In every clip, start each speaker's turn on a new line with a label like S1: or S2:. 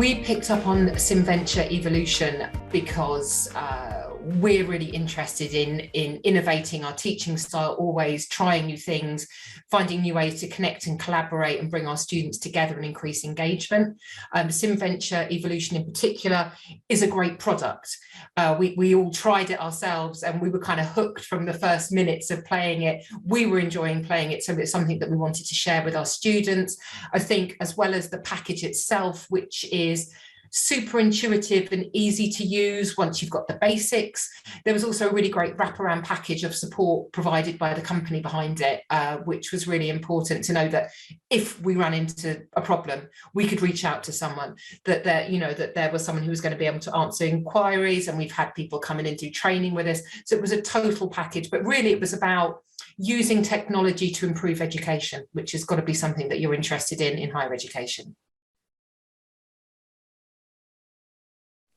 S1: We picked up on SimVenture Evolution because we're really interested in innovating our teaching style, always trying new things, finding new ways to connect and collaborate and bring our students together and increase engagement. SimVenture Evolution in particular is a great product. We all tried it ourselves and we were kind of hooked from the first minutes of playing it. We were enjoying playing it, so it's something that we wanted to share with our students. I think as well as the package itself, which is super intuitive and easy to use once you've got the basics. There was also a really great wraparound package of support provided by the company behind it, which was really important to know that if we ran into a problem, we could reach out to someone, that there was someone who was going to be able to answer inquiries, and we've had people come in and do training with us. So it was a total package, but really it was about using technology to improve education, which has got to be something that you're interested in higher education.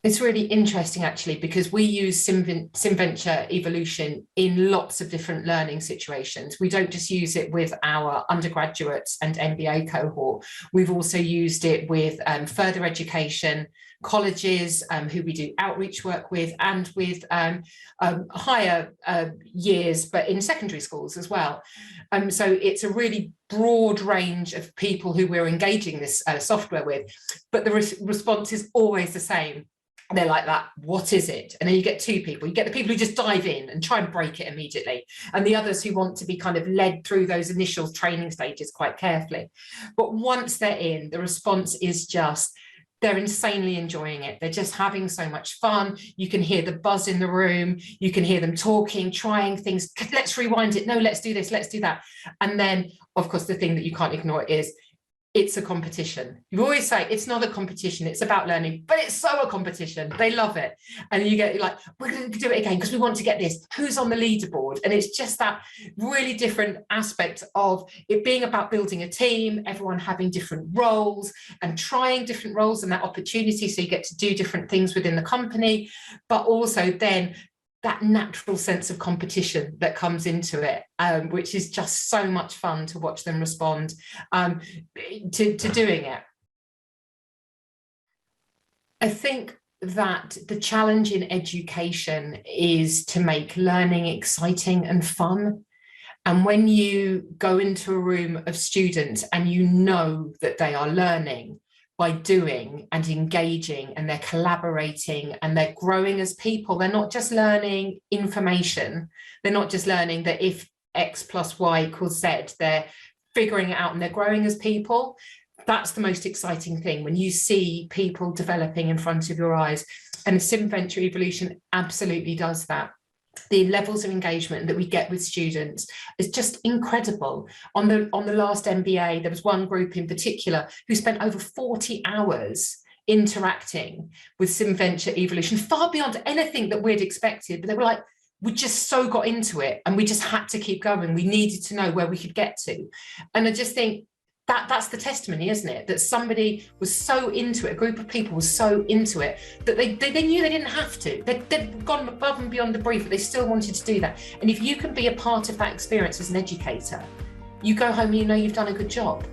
S1: It's really interesting, actually, because we use SimVenture Evolution in lots of different learning situations. We don't just use it with our undergraduates and MBA cohort. We've also used it with further education, colleges who we do outreach work with, and with higher years, but in secondary schools as well. So it's a really broad range of people who we're engaging this software with, but the response is always the same. They're like that, what is it? And then you get two people. You get the people who just dive in and try and break it immediately, and the others who want to be kind of led through those initial training stages quite carefully. But once they're in, the response is just, they're insanely enjoying it. They're just having so much fun. You can hear the buzz in the room. You can hear them talking, trying things. Let's rewind it. No, let's do this. Let's do that. And then, of course, the thing that you can't ignore is, it's a competition. You always say it's not a competition, it's about learning, but it's so a competition. They love it. And you get like, we're going to do it again because we want to get this. Who's on the leaderboard? And it's just that really different aspect of it being about building a team, everyone having different roles and trying different roles and that opportunity. So you get to do different things within the company, but also then that natural sense of competition that comes into it, which is just so much fun to watch them respond to doing it. I think that the challenge in education is to make learning exciting and fun. And when you go into a room of students and you know that they are learning by doing and engaging, and they're collaborating and they're growing as people. They're not just learning information. They're not just learning that if X plus Y equals Z, they're figuring it out and they're growing as people. That's the most exciting thing, when you see people developing in front of your eyes. And SimVenture Evolution absolutely does that. The levels of engagement that we get with students is just incredible. On the last MBA, there was one group in particular who spent over 40 hours interacting with SimVenture Evolution, far beyond anything that we'd expected. But they were like, we just so got into it and we just had to keep going. We needed to know where we could get to. And I just think that's the testimony, isn't it? That somebody was so into it, a group of people was so into it, that they knew they didn't have to. They'd gone above and beyond the brief, but they still wanted to do that. And if you can be a part of that experience as an educator, you go home and you know you've done a good job.